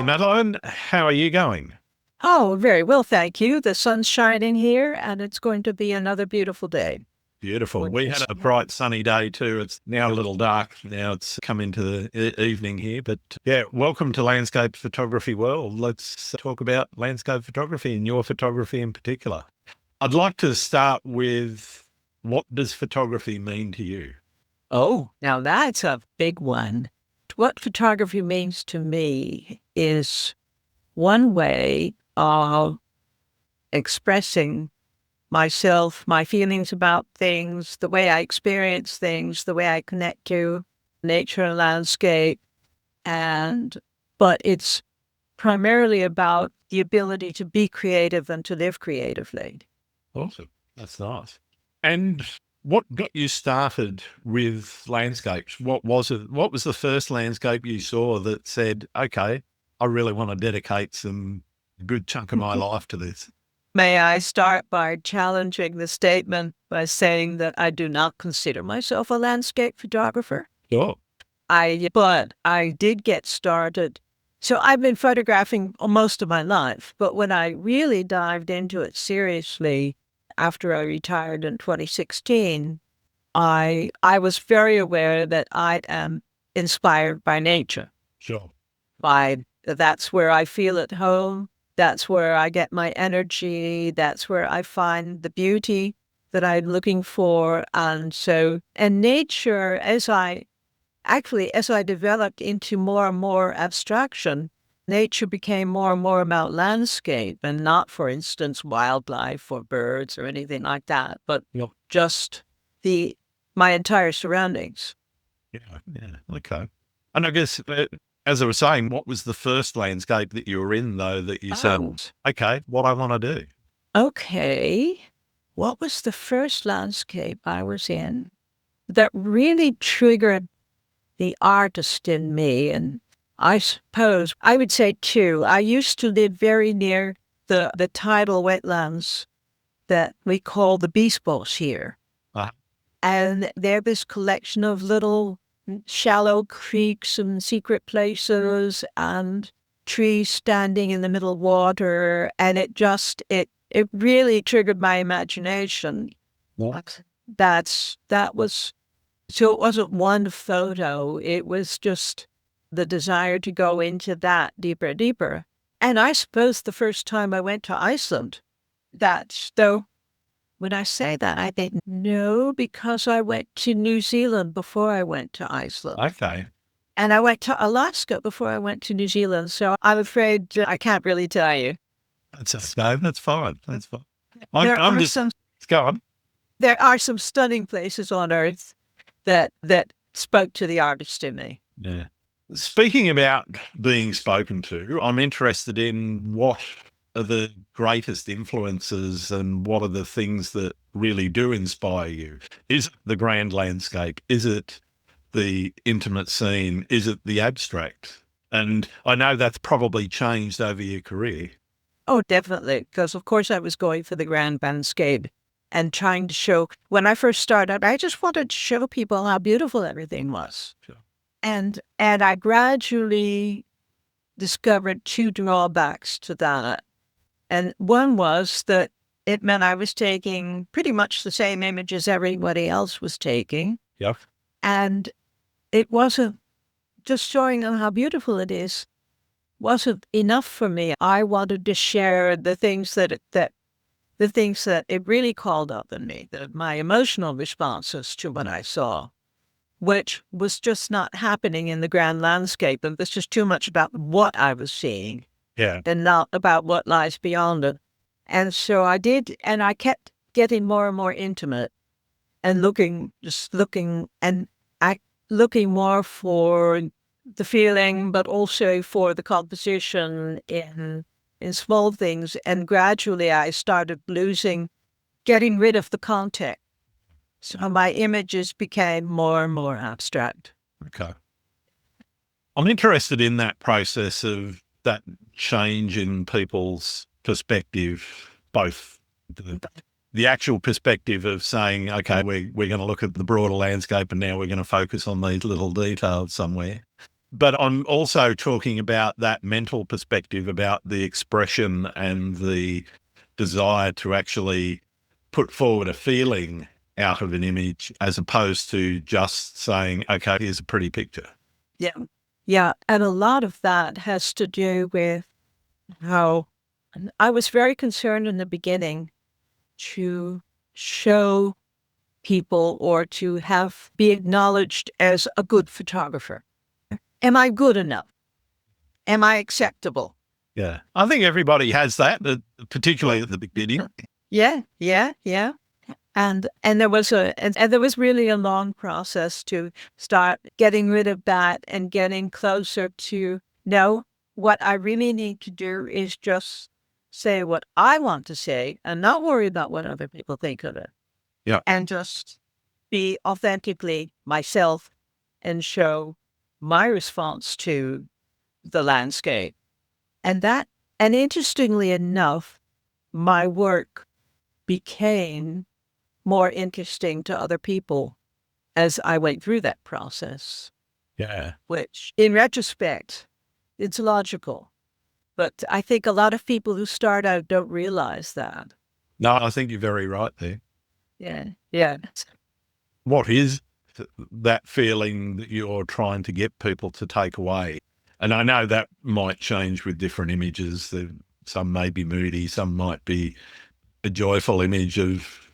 Madeline, how are you going? Oh, very well, thank you. The sun's shining here, and it's going to be another beautiful day. Beautiful. Which We had is a bright sunny day too. It's now a little dark. Now it's come into the evening here. But yeah, welcome to Landscape Photography World. Let's talk about landscape photography and your photography in particular. I'd like to start with, what does photography mean to you? now that's a big one. What photography means to me is one way of expressing myself, my feelings about things, the way I experience things, the way I connect to nature and landscape, and but it's primarily about the ability to be creative and to live creatively. Awesome. That's nice. And what got you started with landscapes? What was it? What was the first landscape you saw that said, okay, I really want to dedicate some good chunk of my life to this? May I start by challenging the statement by saying that I do not consider myself a landscape photographer. Sure. But I did get started. So I've been photographing most of my life, but when I really dived into it seriously after I retired in 2016, I was very aware that I am inspired by nature. Sure. That's where I feel at home. That's where I get my energy. That's where I find the beauty that I'm looking for. And nature, as I developed into more and more abstraction, nature became more and more about landscape and not, for instance, wildlife or birds or anything like that, but Yep. just my entire surroundings. Yeah. Yeah. Okay. And I guess, as I was saying, what was the first landscape that you were in, though, that you said, Oh, okay, what I want to do? okay. What was the first landscape I was in that really triggered the artist in me? And I suppose I would say two. I used to live very near the tidal wetlands that we call the Bisbos here. Ah, And they're this collection of little shallow creeks and secret places and trees standing in the middle of water. And it really triggered my imagination. what? That was, so it wasn't one photo. It was just the desire to go into that deeper, deeper. And I suppose the first time I went to Iceland, though when I say that, I think no, because I went to New Zealand before I went to Iceland. Okay. And I went to Alaska before I went to New Zealand. So I'm afraid I can't really tell you. No, that's fine. That's fine. There I'm are just, some go on. there are some stunning places on Earth that spoke to the artist in me. Yeah. Speaking about being spoken to, I'm interested in what are the greatest influences and what are the things that really do inspire you? Is it the grand landscape? Is it the intimate scene? Is it the abstract? And I know that's probably changed over your career. Oh, definitely. Because, of course, I was going for the grand landscape and trying to show, when I first started, I just wanted to show people how beautiful everything was. Sure. And I gradually discovered two drawbacks to that. And one was that it meant I was taking pretty much the same images everybody else was taking. Yep. And it wasn't just showing them how beautiful it is, wasn't enough for me. I wanted to share the things that it really called up in me, my emotional responses to what I saw, which was just not happening in the grand landscape. And this is too much about what I was seeing Yeah. and not about what lies beyond it. And so I did, and I kept getting more and more intimate and looking more for the feeling, but also for the composition in small things. And gradually I started getting rid of the context. So my images became more and more abstract. Okay. I'm interested in that process of that change in people's perspective, both the actual perspective of saying, okay, we're going to look at the broader landscape and now we're going to focus on these little details somewhere. But I'm also talking about that mental perspective, about the expression and the desire to actually put forward a feeling out of an image, as opposed to just saying, okay, here's a pretty picture. Yeah. Yeah. And a lot of that has to do with how I was very concerned in the beginning to show people or to be acknowledged as a good photographer. Am I good enough? Am I acceptable? Yeah. I think everybody has that, particularly at the beginning. Yeah. And there was there was really a long process to start getting rid of that and getting closer to, no, what I really need to do is just say what I want to say and not worry about what other people think of it. Yeah. And just be authentically myself and show my response to the landscape. And interestingly enough, my work became more interesting to other people as I went through that process. Yeah. Which, in retrospect, it's logical. But I think a lot of people who start out don't realize that. No, I think you're very right there. Yeah. What is that feeling that you're trying to get people to take away? And I know that might change with different images. Some may be moody, some might be a joyful image of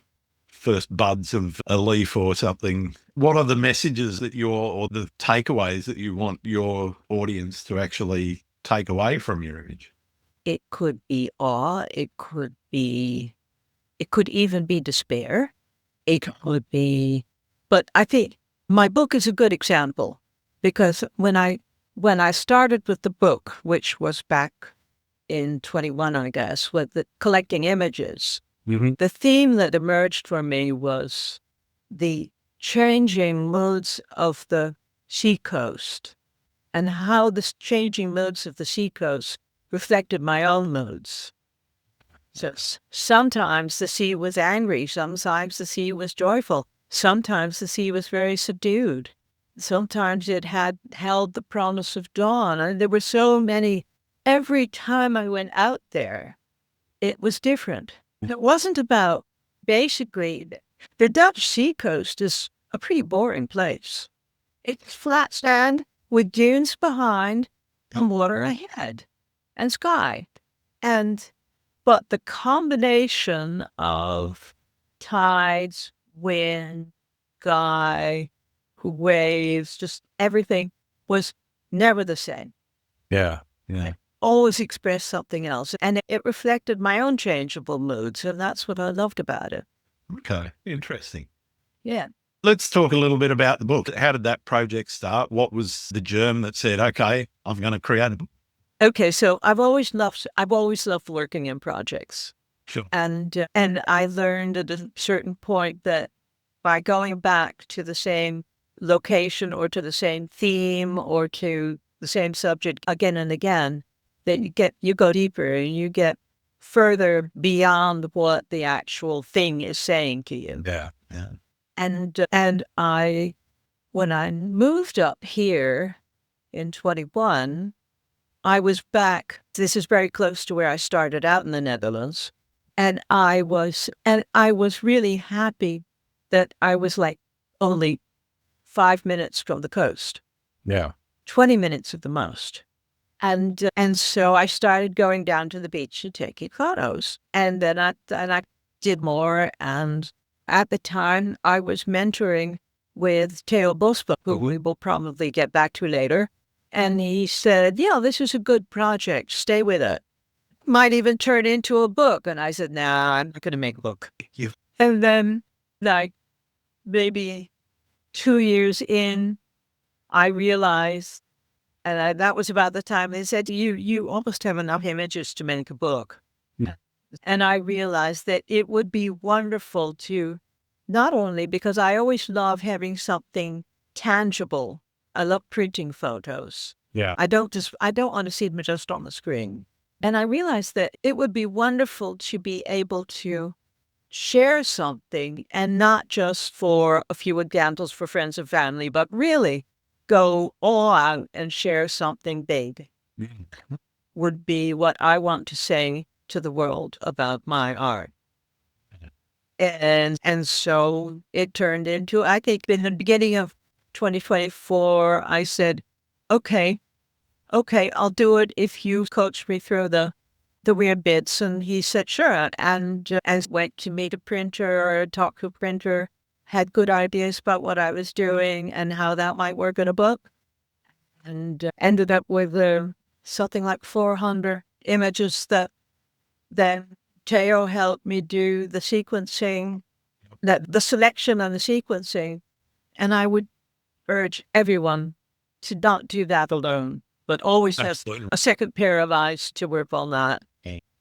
first buds of a leaf or something. What are the messages that or the takeaways that you want your audience to actually take away from your image? It could be awe. It could even be despair. It could be, but I think my book is a good example, because when I started with the book, which was back in 21, I guess, with the collecting images, the theme that emerged for me was the changing moods of the Seacoast and how the changing moods of the Seacoast reflected my own moods. So sometimes the sea was angry, sometimes the sea was joyful, sometimes the sea was very subdued. Sometimes it had held the promise of dawn. And there were so many. Every time I went out there, it was different. It wasn't about, basically, the Dutch seacoast is a pretty boring place. It's flat sand with dunes behind and water ahead and sky. But the combination of tides, wind, sky, waves, just everything was never the same. Yeah. I always expressed something else. And it reflected my own changeable moods. And that's what I loved about it. Okay. Interesting. Yeah. Let's talk a little bit about the book. How did that project start? What was the germ that said, okay, I'm going to create a book? Okay. So I've always loved working in projects. Sure. And I learned at a certain point that by going back to the same location or to the same theme or to the same subject again and again, that you go deeper and you get further beyond what the actual thing is saying to you. Yeah. And when I moved up here in 21, I was back. This is very close to where I started out in the Netherlands. And I was really happy that I was like only 5 minutes from the coast. Yeah. 20 minutes at the most. And so I started going down to the beach and taking photos. And then I did more. And at the time, I was mentoring with Theo Bosbo, who we will probably get back to later. And he said, yeah, this is a good project. Stay with it. Might even turn into a book. And I said, nah, I'm not going to make a book. And then, like, maybe 2 years in, I realized, and that was about the time they said, you almost have enough images to make a book. Yeah. And I realized that it would be wonderful to, not only because I always love having something tangible. I love printing photos. Yeah. I don't want to see them just on the screen. And I realized that it would be wonderful to be able to share something, and not just for a few examples for friends and family, but really go all out and share something big would be what I want to say to the world about my art. And so it turned into, I think in the beginning of 2024, I said, okay, I'll do it if you coach me through the weird bits. And he said, sure. And went to meet a printer, talk to a printer, had good ideas about what I was doing and how that might work in a book. And ended up with something like 400 images that then Teo helped me do the sequencing, the selection and the sequencing. And I would urge everyone to not do that alone, but always have a second pair of eyes to work on that.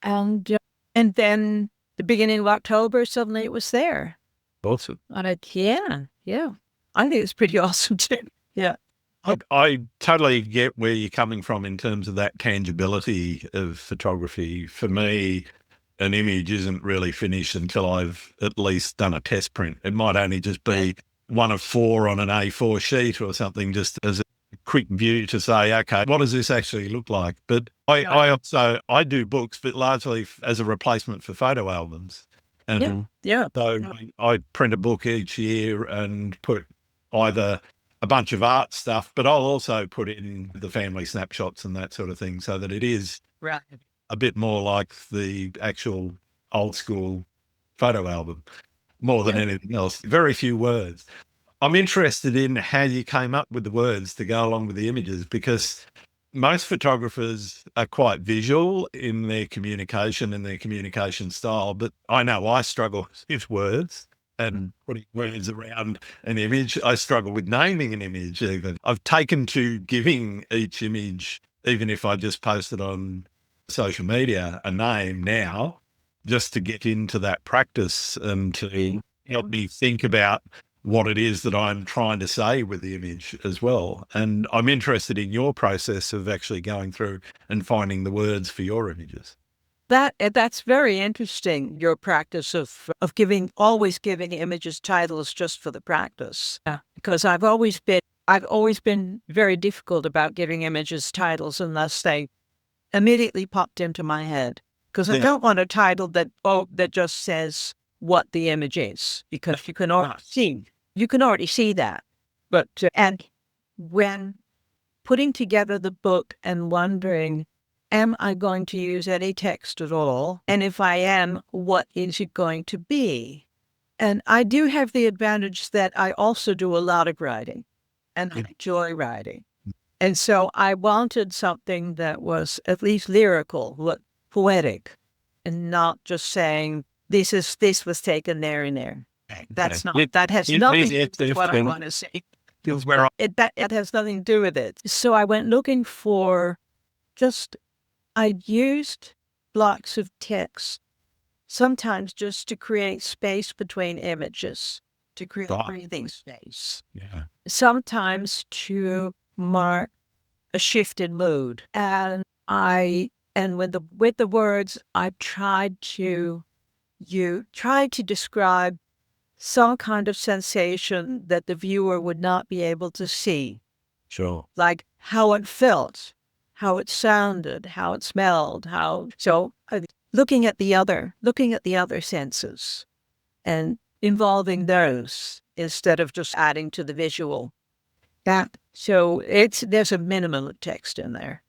And then the beginning of October, suddenly it was there. Awesome. And I think it's pretty awesome too. Yeah. I totally get where you're coming from in terms of that tangibility of photography. For me, an image isn't really finished until I've at least done a test print. It might only just be one of 4 on an A4 sheet or something, just as a quick view to say, okay, what does this actually look like? But I do books, but largely as a replacement for photo albums. And so I print a book each year and put either a bunch of art stuff, but I'll also put in the family snapshots and that sort of thing, so that it is a bit more like the actual old school photo album, more than anything else. Very few words. I'm interested in how you came up with the words to go along with the images, because most photographers are quite visual in their communication and their communication style, but I know I struggle with words and putting words around an image. I struggle with naming an image even. I've taken to giving each image, even if I just post it on social media, a name now, just to get into that practice and to help me think about what it is that I'm trying to say with the image as well. And I'm interested in your process of actually going through and finding the words for your images. That's very interesting, your practice of always giving images titles just for the practice. Because I've always been very difficult about giving images titles unless they immediately popped into my head. Because I don't want a title that just says what the image is, because you can already see that. But and when putting together the book and wondering, am I going to use any text at all? And if I am, what is it going to be? And I do have the advantage that I also do a lot of writing, and I enjoy writing. And so I wanted something that was at least lyrical, poetic, and not just saying, this was taken there and there. That has nothing to do with what I want to say. It has nothing to do with it. So I went looking for I used blocks of text, sometimes just to create space between images, to create breathing space. Yeah. Sometimes to mark a shift in mood. And with the words, I tried to describe some kind of sensation that the viewer would not be able to see. Sure. Like how it felt, how it sounded, how it smelled, looking at the other senses and involving those instead of just adding to the visual. There's a minimum of text in there,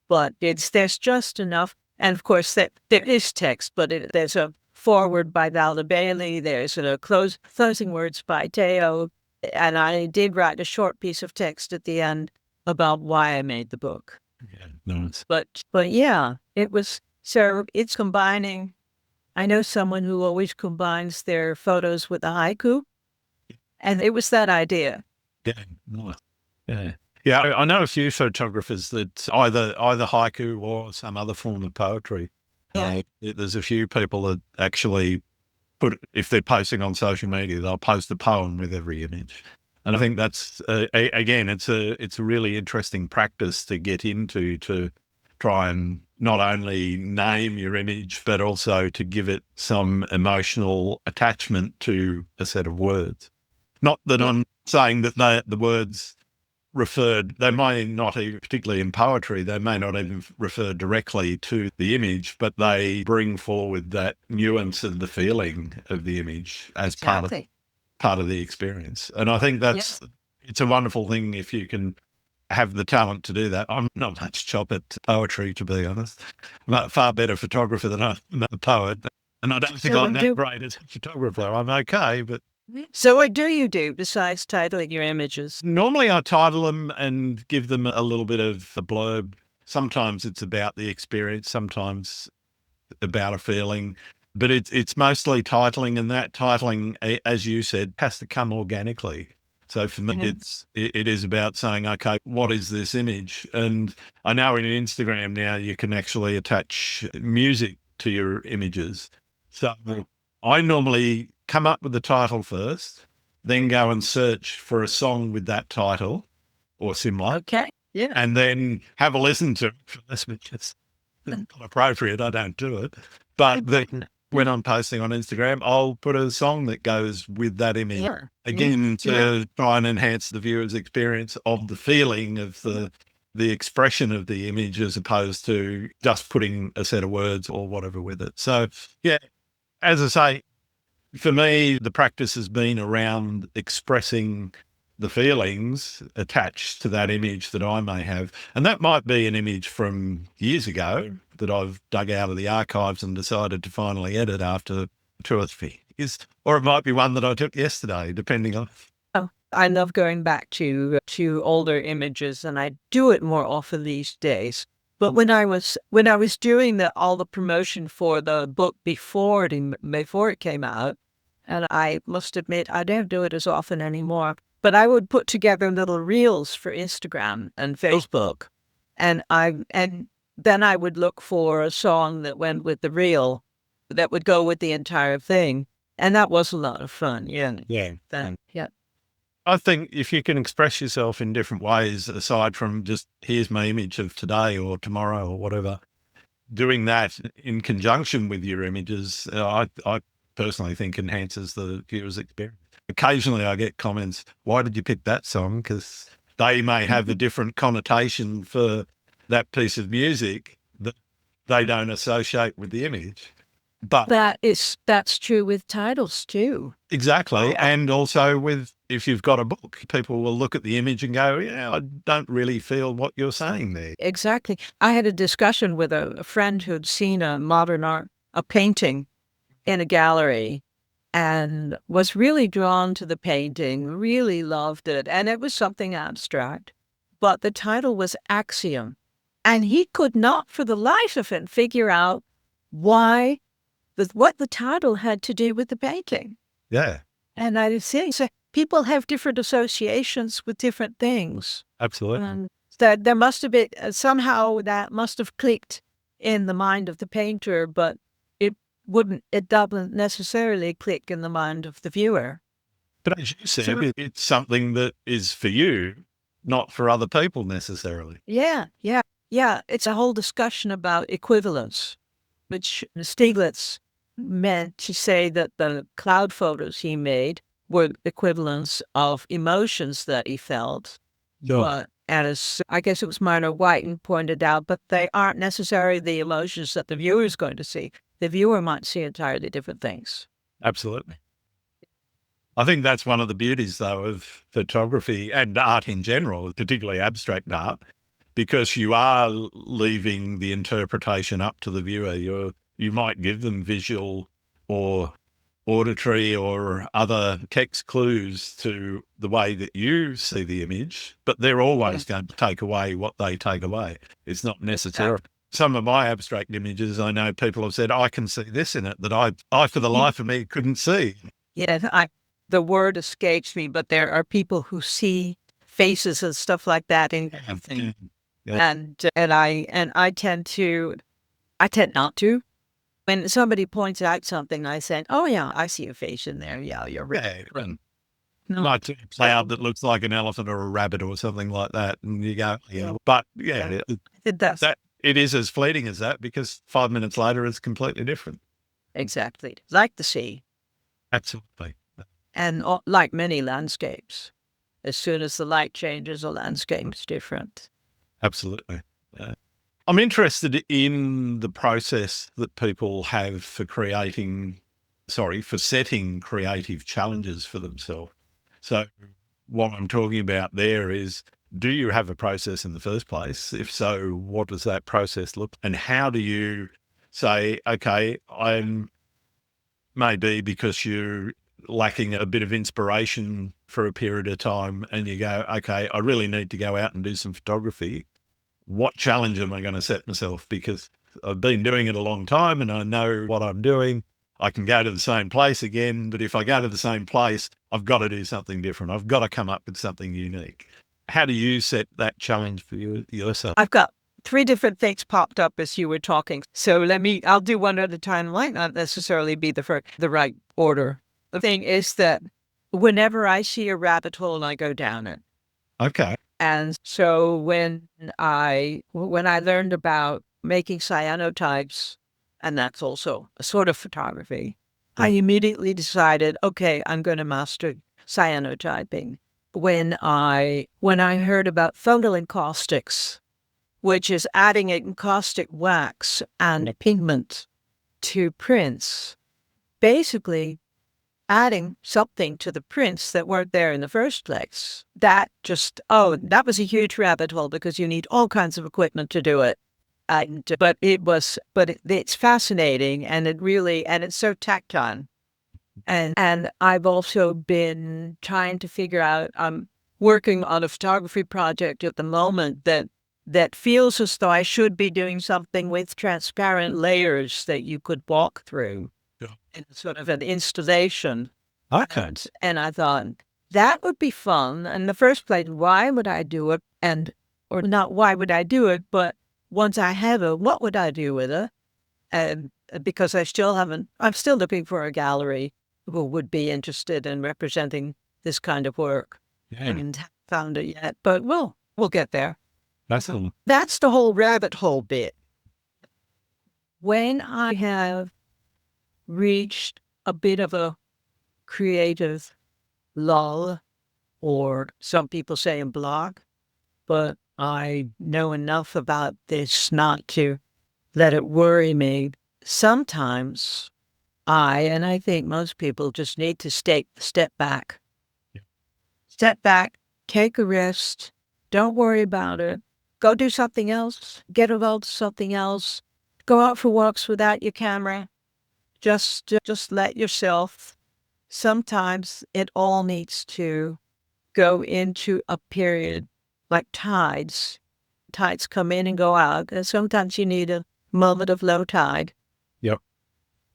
but there's just enough. And of course there is text, but there's a foreword by Valda Bailey, there's a closing words by Teo, and I did write a short piece of text at the end about why I made the book. Yeah, nice. But yeah, it's combining. I know someone who always combines their photos with a haiku, and it was that idea. Yeah, nice. Yeah. I know a few photographers that either haiku or some other form of poetry. Yeah. There's a few people that actually if they're posting on social media, they'll post a poem with every image. And I think that's, again, it's a really interesting practice to get into, to try and not only name your image, but also to give it some emotional attachment to a set of words. Not that I'm saying that the words they may not even, particularly in poetry, they may not even refer directly to the image, but they bring forward that nuance of the feeling of the image as part of the experience. And I think it's a wonderful thing if you can have the talent to do that. I'm not much chop at poetry, to be honest. I'm a far better photographer than I'm a poet. And I don't think I'm that great as a photographer. I'm okay, but... So what do you do besides titling your images? Normally I title them and give them a little bit of a blurb. Sometimes it's about the experience, sometimes about a feeling, but it's mostly titling, and that titling, as you said, has to come organically. So for me, it is about saying, okay, what is this image? And I know in Instagram now you can actually attach music to your images. So I normally come up with the title first, then go and search for a song with that title or similar. Okay. Yeah. And then have a listen to it. Unless it's not appropriate, I don't do it. But then when I'm posting on Instagram, I'll put a song that goes with that image. Yeah. Again, to try and enhance the viewer's experience of the feeling of the expression of the image, as opposed to just putting a set of words or whatever with it. So, yeah, as I say, for me, the practice has been around expressing the feelings attached to that image that I may have. And that might be an image from years ago that I've dug out of the archives and decided to finally edit after 2 or 3 years. Or it might be one that I took yesterday, depending on... Oh, I love going back to older images, and I do it more often these days. But when I was doing all the promotion for the book before it came out, and I must admit I don't do it as often anymore, but I would put together little reels for Instagram and Facebook, and then I would look for a song that went with the reel that would go with the entire thing, and that was a lot of fun. Yeah. Yeah. I think if you can express yourself in different ways, aside from just here's my image of today or tomorrow or whatever, doing that in conjunction with your images, I personally think enhances the viewer's experience. Occasionally I get comments, why did you pick that song? Because they may have a different connotation for that piece of music that they don't associate with the image. But that's true with titles too. Exactly. And also if you've got a book, people will look at the image and go, yeah, I don't really feel what you're saying there. Exactly. I had a discussion with a friend who'd seen a modern art, a painting in a gallery, and was really drawn to the painting, really loved it. And it was something abstract, but the title was Axiom. And he could not for the life of him figure out what the title had to do with the painting. Yeah. And I think so people have different associations with different things. Absolutely. And that there must have been somehow that must have clicked in the mind of the painter, but it doesn't necessarily click in the mind of the viewer. But as you said, it's something that is for you, not for other people necessarily. Yeah. It's a whole discussion about equivalence, which Stieglitz meant to say that the cloud photos he made were equivalents of emotions that he felt. No. But as I guess it was Minor Whiten pointed out, but they aren't necessarily the emotions that the viewer is going to see. The viewer might see entirely different things. Absolutely. I think that's one of the beauties, though, of photography and art in general, particularly abstract art, because you are leaving the interpretation up to the viewer. You might give them visual or auditory or other text clues to the way that you see the image, but they're always going to take away what they take away. It's not necessary. Some of my abstract images, I know people have said, I can see this in it that I for the life of me, couldn't see. Yeah, the word escapes me, but there are people who see faces and stuff like that in everything. Yeah. And I tend not to. When somebody points out something, I say, oh yeah, I see a face in there. Yeah, you're right. Yeah. No. Like a cloud that looks like an elephant or a rabbit or something like that. And you go, yeah. But yeah, it does. It is as fleeting as that, because 5 minutes later it's completely different. Exactly. Like the sea. Absolutely. And like many landscapes. As soon as the light changes, the landscape's different. Absolutely. Yeah. I'm interested in the process that people have for for setting creative challenges for themselves. So what I'm talking about there is, do you have a process in the first place? If so, what does that process look? And how do you say, okay, I'm maybe because you're lacking a bit of inspiration for a period of time and you go, okay, I really need to go out and do some photography. What challenge am I going to set myself? Because I've been doing it a long time and I know what I'm doing. I can go to the same place again, but if I go to the same place, I've got to do something different. I've got to come up with something unique. How do you set that challenge for yourself? I've got 3 different things popped up as you were talking. So I'll do one at a time. Might not necessarily be the right order. The thing is that whenever I see a rabbit hole, I go down it. Okay. And so when I learned about making cyanotypes, and that's also a sort of photography, I immediately decided, okay, I'm going to master cyanotyping. When I heard about caustics, which is adding a caustic wax and a pigment to prints, basically adding something to the prints that weren't there in the first place. That was a huge rabbit hole because you need all kinds of equipment to do it. It's fascinating and it's so tactile. And I've also been trying to figure out, I'm working on a photography project at the moment that feels as though I should be doing something with transparent layers that you could walk through. Yeah. In sort of an installation. Okay. And I thought that would be fun. In the first place, why would I do it? Or not why would I do it, but once I have it, what would I do with it? And because I'm still looking for a gallery who would be interested in representing this kind of work. Yeah. And haven't found it yet, but we'll get there. That's the whole rabbit hole bit. When I have reached a bit of a creative lull, or some people say a block, but I know enough about this not to let it worry me. Sometimes and I think most people just need to step back. Yeah. Step back, take a rest, don't worry about it, go do something else, get involved in something else, go out for walks without your camera. Just let yourself. Sometimes it all needs to go into a period like tides. Tides come in and go out. And sometimes you need a moment of low tide. Yep.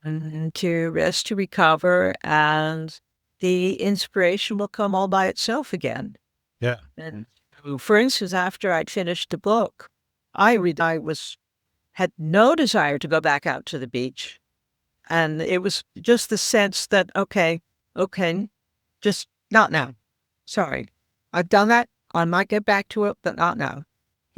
And to rest, to recover, and the inspiration will come all by itself again. Yeah. And for instance, after I'd finished the book, I had no desire to go back out to the beach. And it was just the sense that, okay, just not now. Sorry. I've done that. I might get back to it, but not now.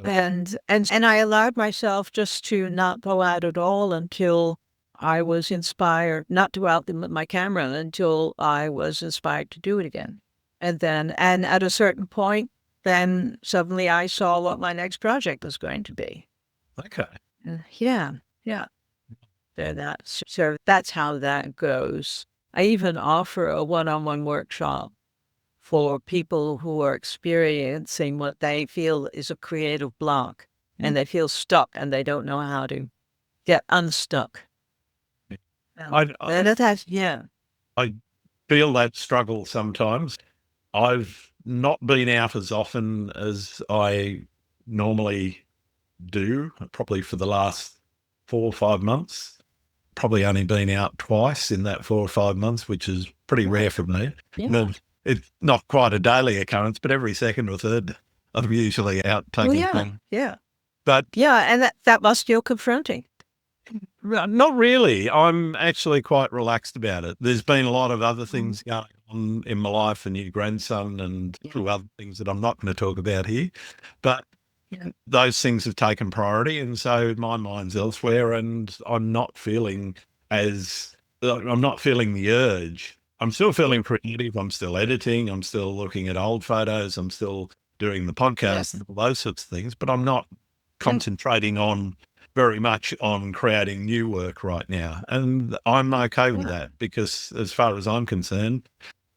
And I allowed myself just to not go out at all until I was inspired, not to go out with my camera until I was inspired to do it again. And at a certain point, then suddenly I saw what my next project was going to be. Okay. Yeah. So that's how that goes. I even offer a one-on-one workshop for people who are experiencing what they feel is a creative block, and they feel stuck and they don't know how to get unstuck. I feel that struggle sometimes. I've not been out as often as I normally do, probably for the last 4 or 5 months. Probably only been out twice in that 4 or 5 months, which is pretty rare for me. Yeah. It's not quite a daily occurrence, but every second or third, I'm usually out taking things. Yeah. But and that must feel confronting. not really. I'm actually quite relaxed about it. There's been a lot of other things going on in my life, a new grandson and a few other things that I'm not going to talk about here. But those things have taken priority, and so my mind's elsewhere, and I'm not feeling the urge I'm still feeling creative. I'm still editing. I'm still looking at old photos. I'm still doing the podcast and all those sorts of things, but I'm not concentrating on very much on creating new work right now. And I'm okay with that because as far as I'm concerned,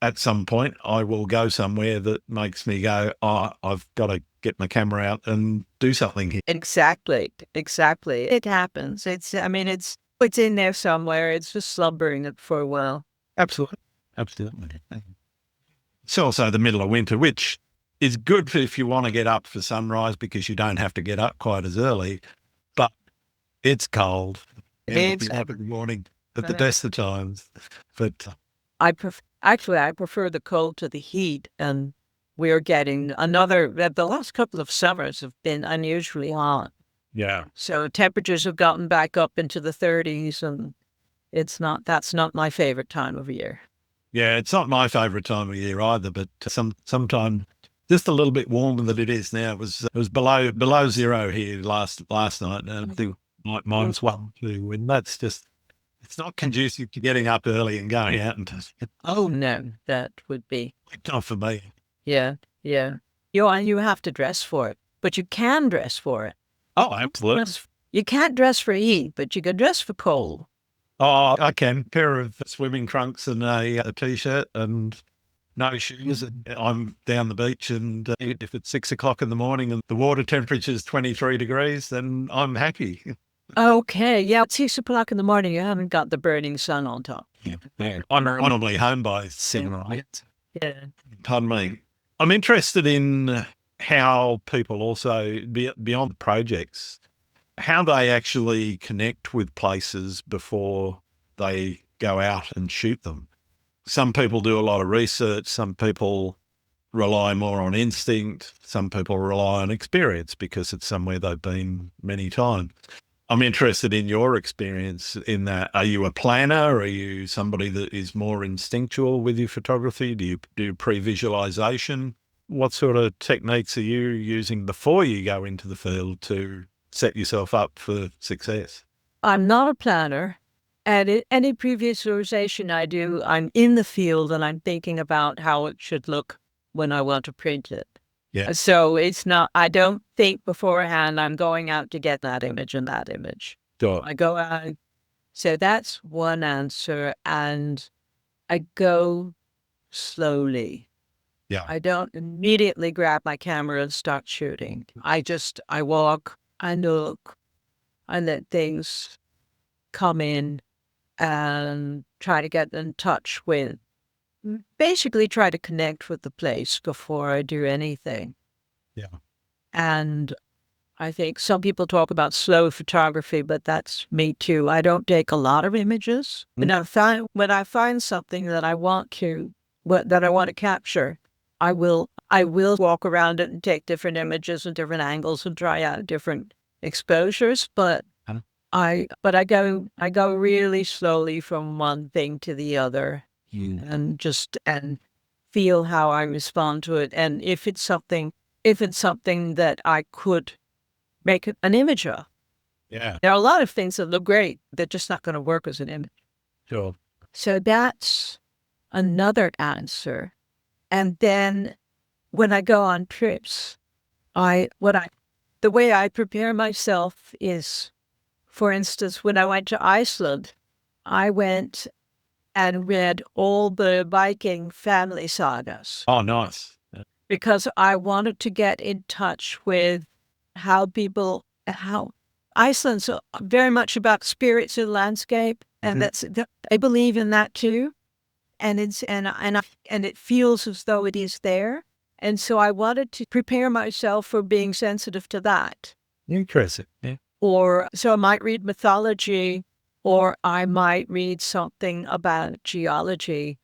at some point I will go somewhere that makes me go, oh, I've got to get my camera out and do something here. Exactly. Exactly. It happens. I mean, it's in there somewhere. It's just slumbering for a while. Absolutely. Absolutely. It's also the middle of winter, which is good if you want to get up for sunrise because you don't have to get up quite as early, but it's cold. It's up in the morning at the best of times. But I prefer the cold to the heat, and we're getting the last couple of summers have been unusually hot. yeah. So temperatures have gotten back up into the 30s, and that's not my favorite time of year. Yeah, it's not my favourite time of year either, but sometime just a little bit warmer than it is now. It was below zero here last night, and I think -1, 2, and that's just, it's not conducive to getting up early and going out and Oh no, that would be not for me. yeah. You have to dress for it, but you can dress for it. Oh, absolutely. You can't dress for heat, but you can dress for cold. Oh, I can. Pair of swimming trunks and a t-shirt and no shoes. And I'm down the beach, and if it's 6 o'clock in the morning and the water temperature is 23 degrees, then I'm happy. Okay, yeah, it's 6 o'clock in the morning. You haven't got the burning sun on top. Yeah. I'm normally home by 7 or 8. Yeah. Pardon me. I'm interested in how people also, beyond the projects, how they actually connect with places before they go out and shoot them. Some people do a lot of research. Some people rely more on instinct. Some people rely on experience because it's somewhere they've been many times. I'm interested in your experience in that. Are you a planner? Are you somebody that is more instinctual with your photography? Do you do pre-visualization? What sort of techniques are you using before you go into the field to set yourself up for success? I'm not a planner. And any pre-visualization I do, I'm in the field and I'm thinking about how it should look when I want to print it. Yeah. So it's not, I don't think beforehand I'm going out to get that image and that image. Sure. I go out. So that's one answer. And I go slowly. Yeah. I don't immediately grab my camera and start shooting. I walk, I look, I let things come in and try to get in touch with, basically try to connect with the place before I do anything. Yeah. And I think some people talk about slow photography, but that's me too. I don't take a lot of images. When I find something that I want to capture, I will walk around it and take different images and different angles and try out different exposures. But I go really slowly from one thing to the other, and feel how I respond to it. And if it's something that I could make an image of. Yeah. There are a lot of things that look great. They're just not going to work as an image. Sure. So that's another answer. And then when I go on trips, the way I prepare myself is, for instance, when I went to Iceland, I went and read all the Viking family sagas. Oh, nice. Yeah. Because I wanted to get in touch with how Iceland's very much about spirits in landscape, and I believe in that too, and it feels as though it is there, and so I wanted to prepare myself for being sensitive to that. Interesting. Yeah. Or so I might read mythology, or I might read something about geology.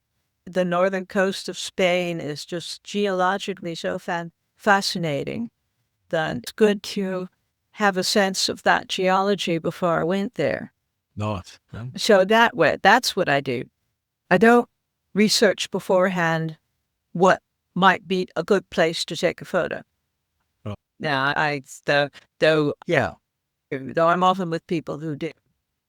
The northern coast of Spain is just geologically so fascinating that it's good to have a sense of that geology before I went there. Nice. So that's what I do. I don't research beforehand what might be a good place to take a photo. Oh. Now, though I'm often with people who do.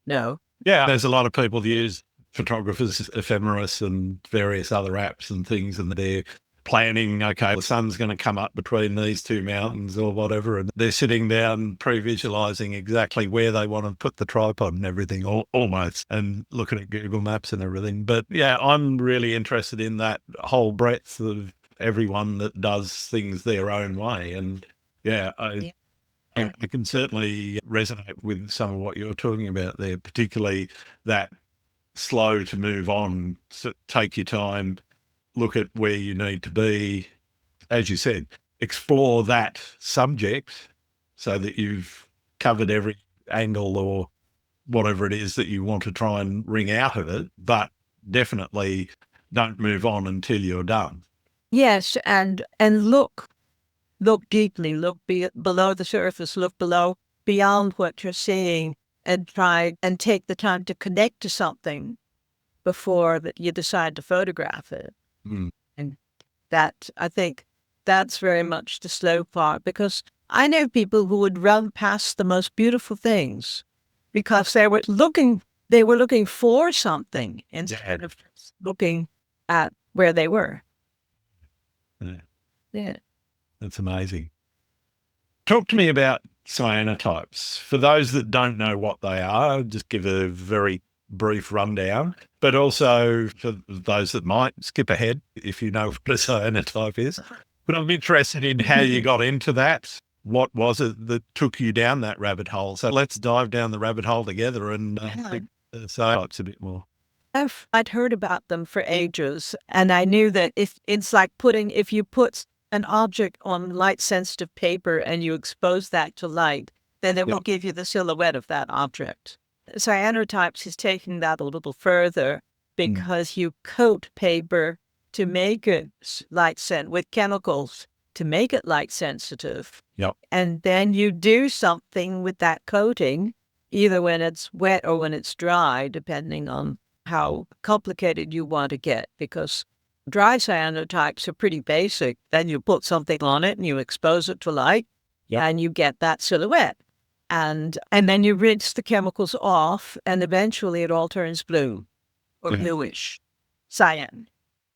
No. Yeah, there's a lot of people who use photographers, Ephemeris and various other apps and things, and they're planning, okay, the sun's going to come up between these two mountains or whatever, and they're sitting down pre-visualizing exactly where they want to put the tripod and everything, almost, and looking at Google Maps and everything. But yeah, I'm really interested in that whole breadth of everyone that does things their own way. And yeah, I can certainly resonate with some of what you're talking about there, particularly that slow to move on, so take your time, look at where you need to be, as you said, explore that subject so that you've covered every angle or whatever it is that you want to try and wring out of it, but definitely don't move on until you're done. Yes, and look deeply, below the surface, look beyond what you're seeing, and try and take the time to connect to something before that you decide to photograph it. Mm. And that, I think, that's very much the slow part, because I know people who would run past the most beautiful things because they were looking for something instead of looking at where they were. Yeah. That's amazing. Talk to me about cyanotypes. For those that don't know what they are, just give a very brief rundown, but also for those that might skip ahead if you know what a cyanotype is. But I'm interested in how you got into that. What was it that took you down that rabbit hole? So let's dive down the rabbit hole together and think the cyanotypes a bit more. I'd heard about them for ages, and I knew that if you put an object on light-sensitive paper and you expose that to light, then it will give you the silhouette of that object. Cyanotypes is taking that a little further, because you coat paper to make it with chemicals to make it light sensitive. Yep. And then you do something with that coating, either when it's wet or when it's dry, depending on how complicated you want to get, because dry cyanotypes are pretty basic. Then you put something on it and you expose it to light, and you get that silhouette. And then you rinse the chemicals off, and eventually it all turns blue or bluish, cyan.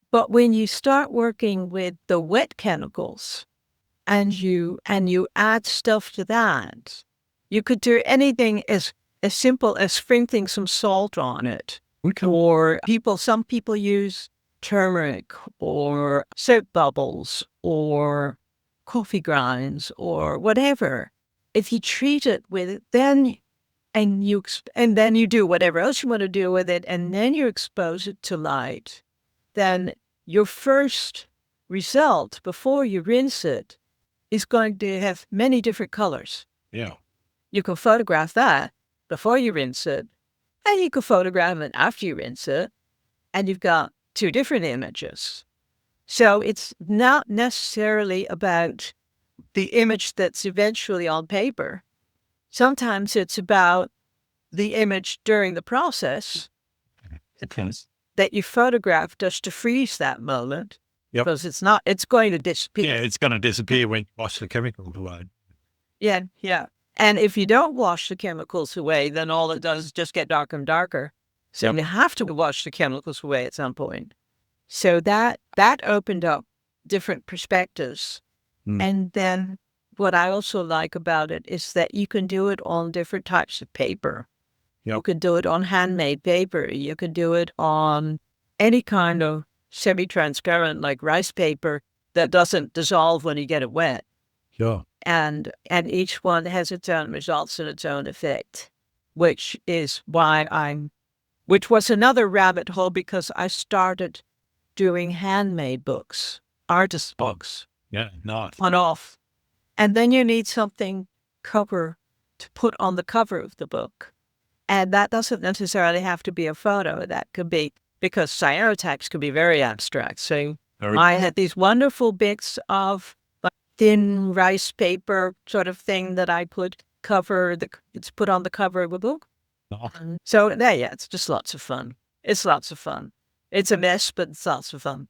But when you start working with the wet chemicals and you add stuff to that, you could do anything as simple as sprinkling some salt on it. Okay. Or some people use turmeric or soap bubbles or coffee grinds or whatever. If you treat it with it, then you do whatever else you want to do with it, and then you expose it to light, then your first result before you rinse it is going to have many different colors. Yeah. You can photograph that before you rinse it, and you can photograph it after you rinse it, and you've got two different images. So it's not necessarily about the image that's eventually on paper. Sometimes it's about the image during the process that you photograph just to freeze that moment. Yep. Because it's going to disappear. Yeah, it's going to disappear when you wash the chemicals away. Yeah. And if you don't wash the chemicals away, then all it does is just get darker and darker. So you have to wash the chemicals away at some point. So that opened up different perspectives. And then what I also like about it is that you can do it on different types of paper. You can do it on handmade paper. You can do it on any kind of semi-transparent, like rice paper, that doesn't dissolve when you get it wet. Sure. And each one has its own results and its own effect, which was another rabbit hole, because I started doing handmade books, artist books. Yeah, nice. On off. And then you need something to put on the cover of the book. And that doesn't necessarily have to be a photo. That could be, because cyanotypes could be very abstract. So I had these wonderful bits of thin rice paper sort of thing that I it's put on the cover of a book. Oh. So it's just lots of fun. It's lots of fun. It's a mess, but it's lots of fun.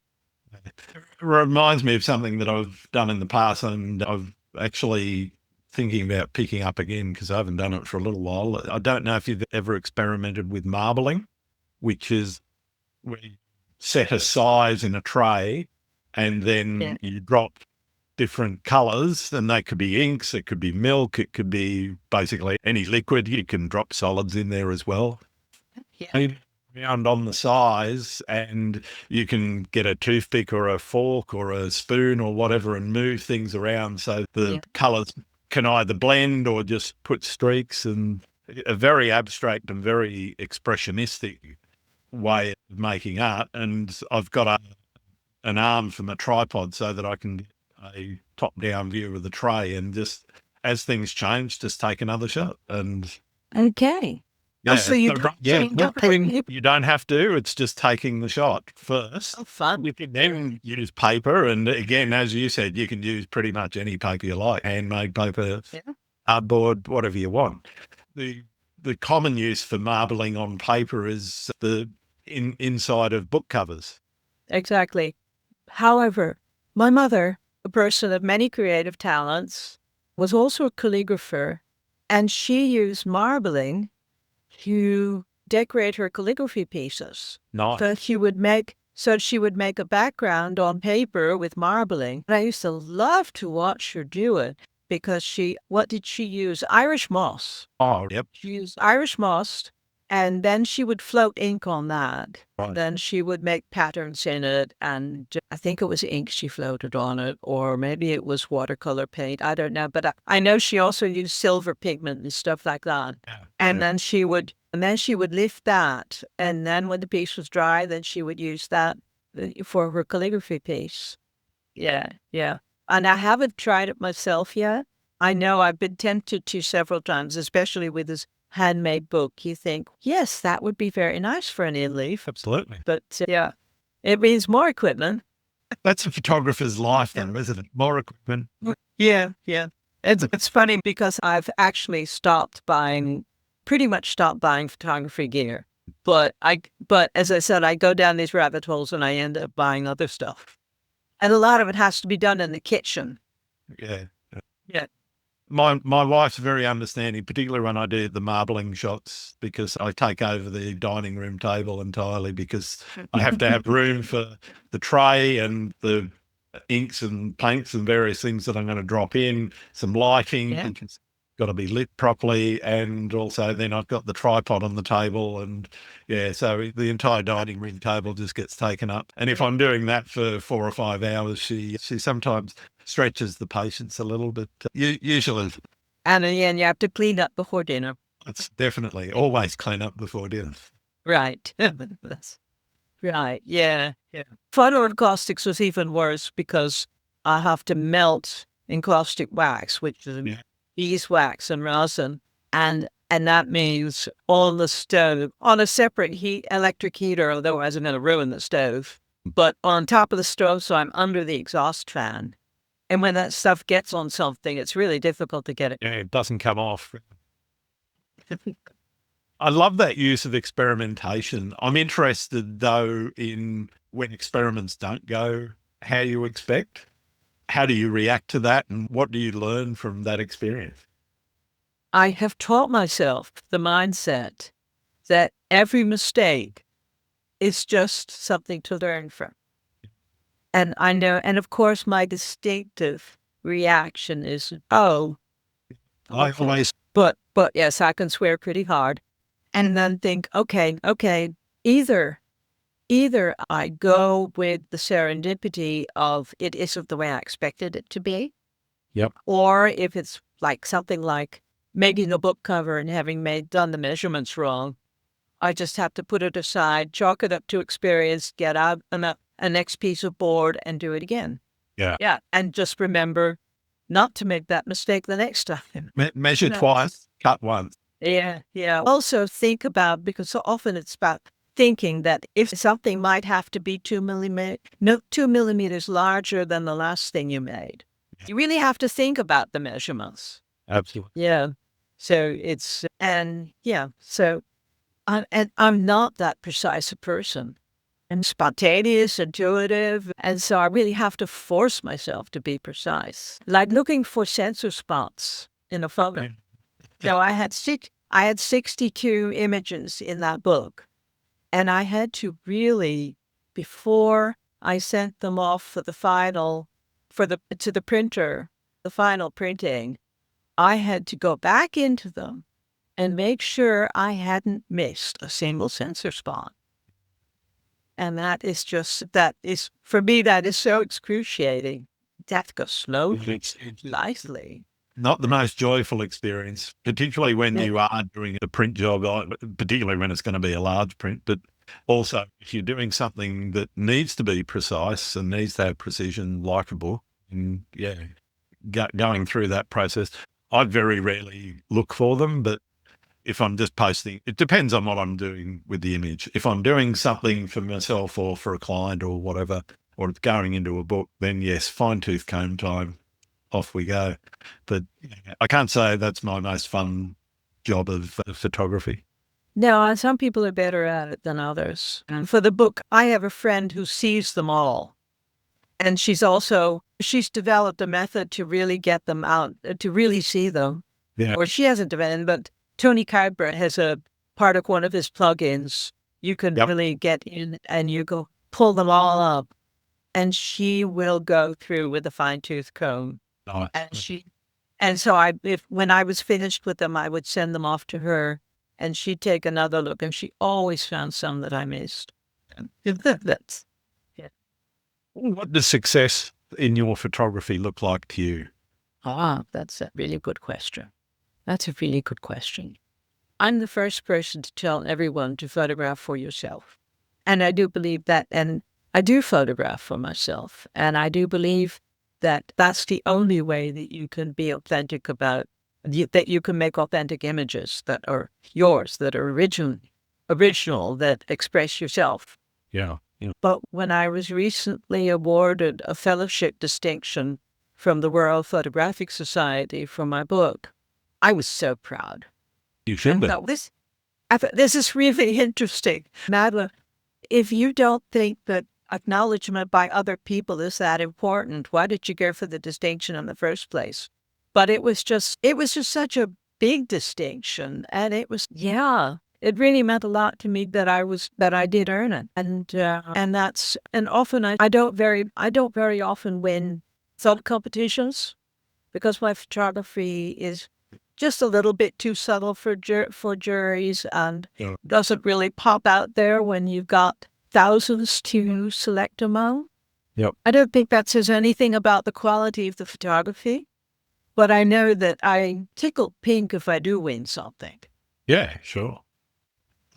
It reminds me of something that I've done in the past, and I've actually thinking about picking up again because I haven't done it for a little while. I don't know if you've ever experimented with marbling. which is where you set a size in a tray and then you drop different colors, and they could be inks, it could be milk, it could be basically any liquid. You can drop solids in there as well. Yeah. Around on the size, and you can get a toothpick or a fork or a spoon or whatever and move things around so the colors can either blend or just put streaks, and a very abstract and very expressionistic way of making art. And I've got an arm from a tripod so that I can get a top-down view of the tray, and just as things change, just take another shot. And okay. so you don't have to. It's just taking the shot first. Oh, fun. You can then use paper, and again, as you said, you can use pretty much any paper you like, handmade paper, cardboard, whatever you want. The common use for marbling on paper is the inside of book covers. Exactly. However, my mother, a person of many creative talents, was also a calligrapher, and she used marbling to decorate her calligraphy pieces. Nice. So she would make a background on paper with marbling. And I used to love to watch her do it because what did she use? Irish moss. Oh, yep. She used Irish moss, and then she would float ink on that. Right. Then she would make patterns in it, and I think it was ink she floated on it, or maybe it was watercolor paint. I don't know, but I know she also used silver pigment and stuff like that. Yeah. And then she would lift that, and then when the piece was dry, then she would use that for her calligraphy piece. Yeah, yeah. And I haven't tried it myself yet. I know I've been tempted to several times, especially with this handmade book. You think, yes, that would be very nice for an in-leaf. Absolutely. But it means more equipment. That's a photographer's life, though, isn't it? More equipment. Yeah, yeah. It's funny because I've actually pretty much stopped buying photography gear. But as I said, I go down these rabbit holes and I end up buying other stuff. And a lot of it has to be done in the kitchen. Yeah. Yeah. My wife's very understanding, particularly when I do the marbling shots, because I take over the dining room table entirely, because I have to have room for the tray and the inks and paints and various things that I'm going to drop in, some lighting. Yeah. It's got to be lit properly, and also then I've got the tripod on the table, and so the entire dining room table just gets taken up. And if I'm doing that for 4 or 5 hours, she sometimes stretches the patience a little bit, usually. And in the end, you have to clean up before dinner. It's definitely always clean up before dinner. Right. Right. Yeah. Yeah. Photo and caustics was even worse because I have to melt encaustic wax, which is beeswax and resin, and that means on the stove, on a separate electric heater, otherwise I'm going to ruin the stove, but on top of the stove, so I'm under the exhaust fan. And when that stuff gets on something, it's really difficult to get it. Yeah, it doesn't come off. I love that use of experimentation. I'm interested, though, in when experiments don't go how you expect. How do you react to that, and what do you learn from that experience? I have taught myself the mindset that every mistake is just something to learn from. And I know, and of course, my distinctive reaction is, I always. But yes, I can swear pretty hard, and then think, okay, either I go with the serendipity of it isn't the way I expected it to be. Yep. Or if it's like something like making a book cover and having done the measurements wrong, I just have to put it aside, chalk it up to experience, get out a next piece of board and do it again. Yeah. Yeah. And just remember not to make that mistake the next time. Measure twice, cut once. Yeah. Yeah. Also think about, because so often it's about thinking that if something might have to be 2 millimeters larger than the last thing you made, you really have to think about the measurements. Absolutely. Yeah. So I'm not that precise a person. I'm spontaneous, intuitive, and so I really have to force myself to be precise. Like looking for sensor spots in a photo. Yeah. So I had 62 images in that book. And I had to really, before I sent them off for the final, to the printer, the final printing, I had to go back into them and make sure I hadn't missed a single sensor spot. And for me, that is so excruciating. That goes slowly, nicely. Not the most joyful experience, particularly when you are doing a print job, particularly when it's going to be a large print, but also if you're doing something that needs to be precise and needs to have precision, like a book, and going through that process. I very rarely look for them, but if I'm just posting, it depends on what I'm doing with the image. If I'm doing something for myself or for a client or whatever, or it's going into a book, then yes, fine tooth comb time, off we go. But I can't say that's my most fun job of photography. No, some people are better at it than others. And for the book, I have a friend who sees them all. And she's developed a method to really get them out, to really see them. Yeah. Or she hasn't developed, but Tony Cabra has a part of one of his plugins. You can really get in and you go pull them all up. And she will go through with a fine tooth comb. Nice. And so when I was finished with them, I would send them off to her and she'd take another look, and she always found some that I missed. That's What does success in your photography look like to you? That's a really good question. That's a really good question. I'm the first person to tell everyone to photograph for yourself. And I do believe that, and I do photograph for myself. And I do believe that that's the only way that you can be authentic that you can make authentic images that are yours, that are original, that express yourself. Yeah. But when I was recently awarded a fellowship distinction from the World Photographic Society for my book, I was so proud. You should be. I thought, this is really interesting. Madeline, if you don't think that acknowledgement by other people is that important, why did you go for the distinction in the first place? But it was just such a big distinction. And it really meant a lot to me that I did earn it. And often I don't very often win some competitions because my photography is just a little bit too subtle for juries and doesn't really pop out there when you've got thousands to select among. Yep. I don't think that says anything about the quality of the photography, but I know that I tickle pink if I do win something. Yeah, sure.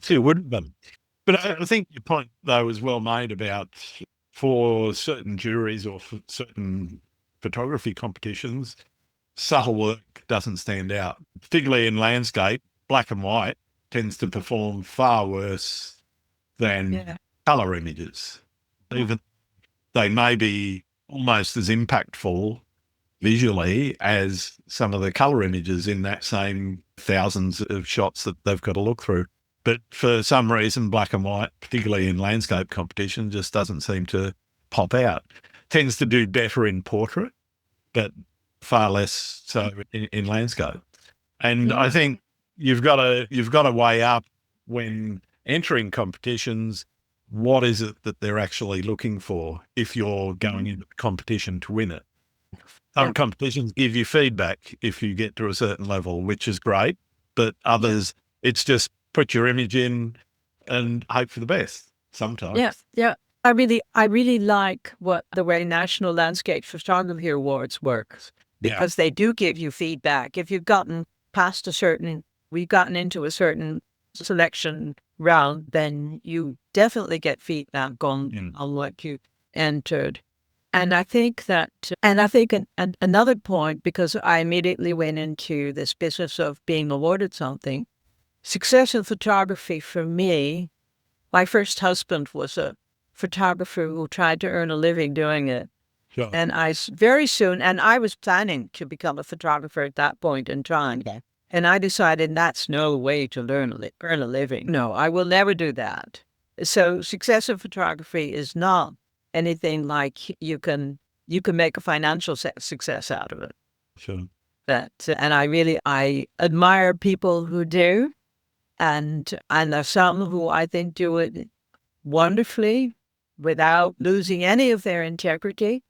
See, it wouldn't be. But I think your point, though, is well made about for certain juries or for certain photography competitions, subtle work doesn't stand out. Particularly in landscape, black and white tends to perform far worse than colour images. Even they may be almost as impactful visually as some of the colour images in that same thousands of shots that they've got to look through. But for some reason, black and white, particularly in landscape competition, just doesn't seem to pop out. Tends to do better in portrait, but far less so in landscape. And I think you've got to weigh up when entering competitions, what is it that they're actually looking for if you're going into the competition to win it. Some competitions give you feedback if you get to a certain level, which is great, but others, it's just put your image in and hope for the best sometimes. Yeah. I really like the way National Landscape Photography Awards works, because they do give you feedback. If you've gotten we've gotten into a certain selection round, then you definitely get feedback on what you entered. And I think another point, because I immediately went into this business of being awarded something, success in photography for me, my first husband was a photographer who tried to earn a living doing it. Sure. And I was planning to become a photographer at that point in time. Okay. And I decided that's no way to earn a living. No, I will never do that. So success in photography is not anything like you can make a financial success out of it. Sure. And I admire people who do. And there's some who I think do it wonderfully without losing any of their integrity.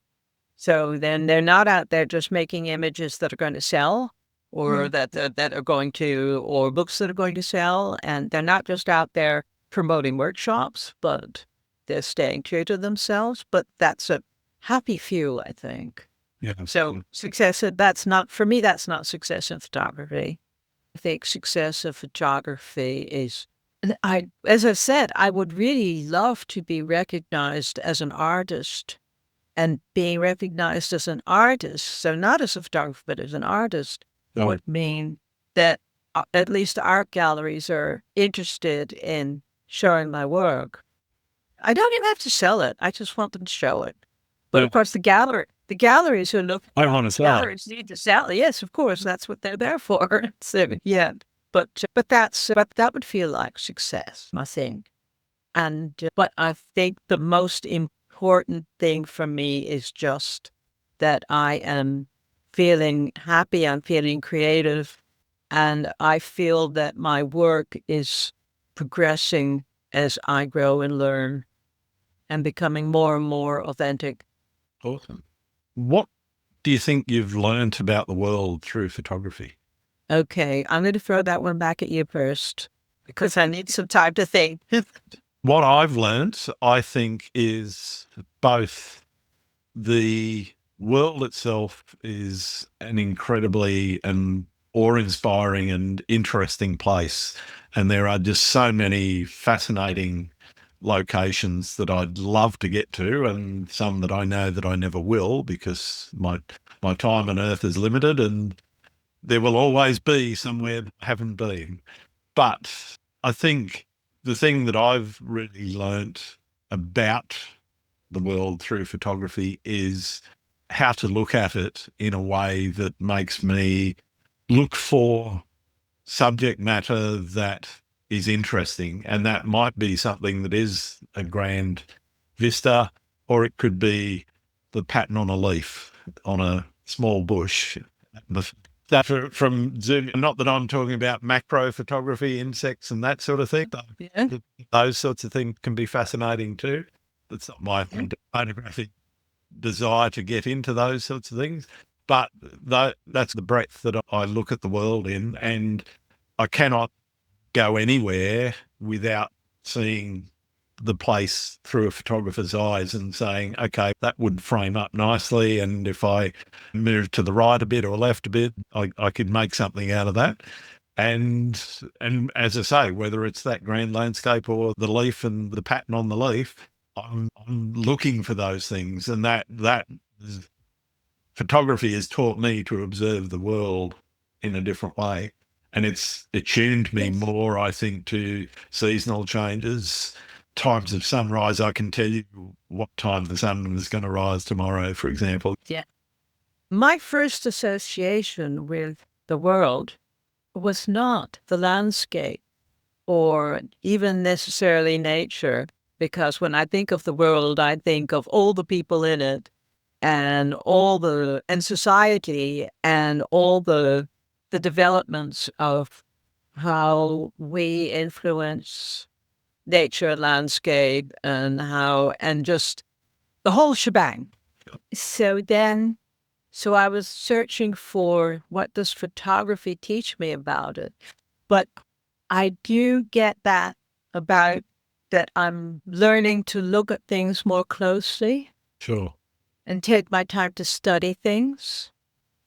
So then they're not out there just making images that are going to sell, or that are going to, or books that are going to sell. And they're not just out there promoting workshops, but they're staying true to themselves. But that's a happy few, I think. Yeah. So success, that's not, for me, that's not success in photography. I think success of photography is, as I said, I would really love to be recognized as an artist, and being recognized as an artist, so not as a photographer, but as an artist, would mean that at least art galleries are interested in showing my work. I don't even have to sell it. I just want them to show it. But of course, the galleries who look, I want to sell. galleries need to sell. Yes, of course, that's what they're there for. So yeah, but that would feel like success, I think. And but I think the most important thing for me is just that I am feeling happy, I'm feeling creative, and I feel that my work is progressing as I grow and learn and becoming more and more authentic. Awesome. What do you think you've learnt about the world through photography? Okay, I'm going to throw that one back at you first because I need some time to think. What I've learnt, I think, is both the world itself is an incredibly and awe-inspiring and interesting place. And there are just so many fascinating locations that I'd love to get to, and some that I know that I never will because my time on Earth is limited, and there will always be somewhere that I haven't been. But I think the thing that I've really learnt about the world through photography is how to look at it in a way that makes me look for subject matter that is interesting. And that might be something that is a grand vista, or it could be the pattern on a leaf on a small bush. That from Zoom, not that I'm talking about macro photography, insects and that sort of thing. Yeah. Those sorts of things can be fascinating too. That's not my photographic desire to get into those sorts of things. But that's the breadth that I look at the world in, and I cannot go anywhere without seeing the place through a photographer's eyes and saying, okay, that would frame up nicely. And if I move to the right a bit or left a bit, I could make something out of that. And as I say, whether it's that grand landscape or the leaf and the pattern on the leaf, I'm looking for those things. And that photography has taught me to observe the world in a different way. And it's attuned me more, I think, to seasonal changes, times of sunrise. I can tell you what time the sun is going to rise tomorrow, for example. Yeah. My first association with the world was not the landscape or even necessarily nature, because when I think of the world, I think of all the people in it and and society and all the developments of how we influence nature, landscape, and just the whole shebang. So I was searching for, what does photography teach me about it? But I do get that about that I'm learning to look at things more closely. Sure. And take my time to study things.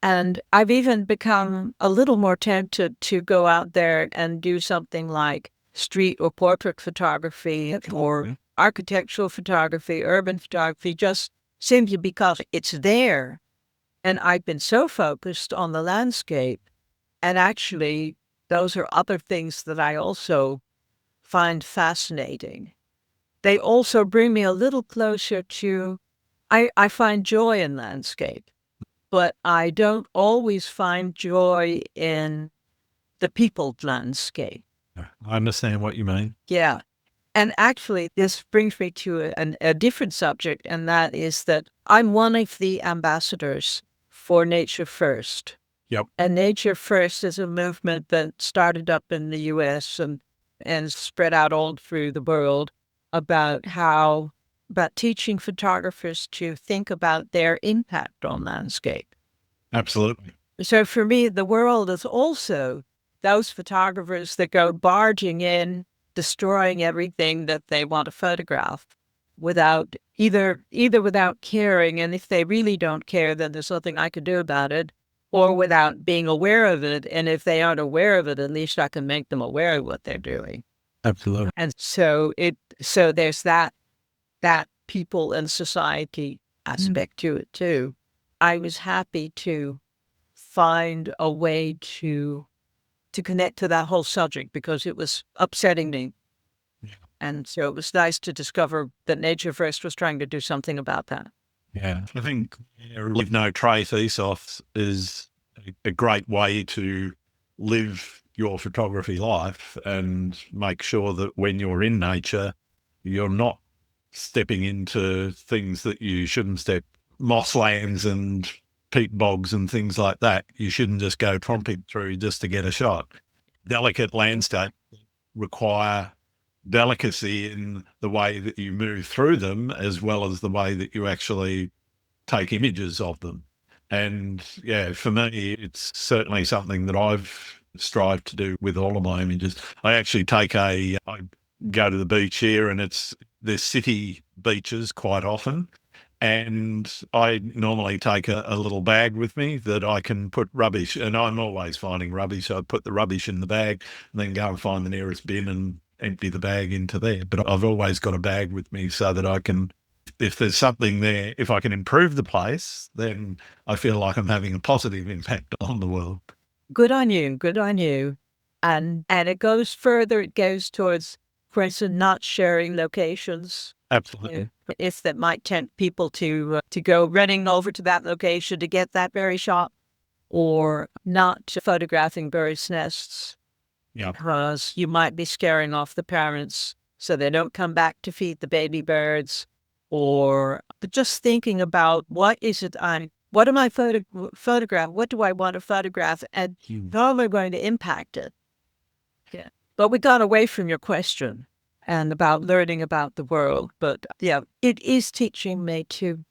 And I've even become a little more tempted to go out there and do something like street or portrait photography or architectural photography, urban photography, just simply because it's there. And I've been so focused on the landscape. And actually, those are other things that I also find fascinating. They also bring me a little closer to, I find joy in landscape, but I don't always find joy in the peopled landscape. I understand what you mean. Yeah. And actually, this brings me to a different subject, and that is that I'm one of the ambassadors for Nature First. Yep. And Nature First is a movement that started up in the US and and spread out all through the world about teaching photographers to think about their impact on landscape. Absolutely. So for me, the world is also those photographers that go barging in, destroying everything that they want to photograph without either without caring. And if they really don't care, then there's nothing I could do about it, or without being aware of it. And if they aren't aware of it, at least I can make them aware of what they're doing. Absolutely. And so there's that people and society aspect to it too. I was happy to find a way to connect to that whole subject because it was upsetting me. Yeah. And so it was nice to discover that Nature First was trying to do something about that. Yeah. I think Leave No Trace ethos is a great way to live your photography life and make sure that when you're in nature, you're not stepping into things that you shouldn't step, mosslands and peat bogs and things like that. You shouldn't just go tromping through just to get a shot. Delicate landscapes require delicacy in the way that you move through them, as well as the way that you actually take images of them. And yeah, for me, it's certainly something that I've strived to do with all of my images. I go to the beach here, and there's city beaches quite often. And I normally take a little bag with me that I can put rubbish, and I'm always finding rubbish. So I put the rubbish in the bag and then go and find the nearest bin and empty the bag into there. But I've always got a bag with me so that I can, if there's something there, if I can improve the place, then I feel like I'm having a positive impact on the world. Good on you. Good on you. And it goes further. It goes towards, for instance, not sharing locations. Absolutely. If that might tempt people to go running over to that location to get that very shot, or not photographing birds' nests. Yeah. Because you might be scaring off the parents so they don't come back to feed the baby birds, but just thinking about what am I photograph? What do I want to photograph? And how am I going to impact it? Yeah. But we got away from your question and about learning about the world. But yeah, it is teaching me to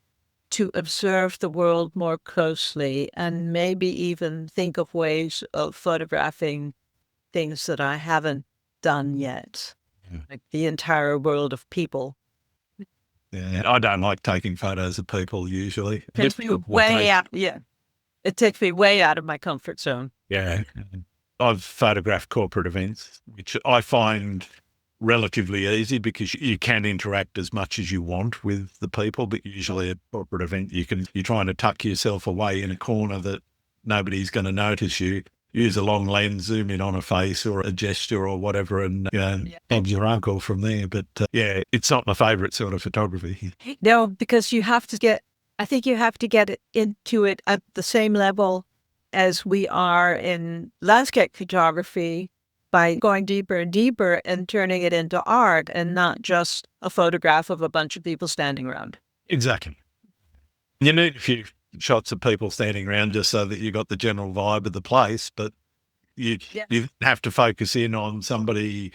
observe the world more closely and maybe even think of ways of photographing things that I haven't done yet, like the entire world of people. Yeah, I don't like taking photos of people usually. It takes me way out. Yeah, it takes me way out of my comfort zone. Yeah, I've photographed corporate events, which I find relatively easy because you can interact as much as you want with the people, but usually at a corporate event, you're trying to tuck yourself away in a corner that nobody's going to notice you. Use a long lens, zoom in on a face or a gesture or whatever, and have your uncle from there. But yeah, it's not my favourite sort of photography. No, because I think you have to get into it at the same level as we are in landscape photography, by going deeper and deeper and turning it into art and not just a photograph of a bunch of people standing around. Exactly. You need a few shots of people standing around just so that you got the general vibe of the place, but you have to focus in on somebody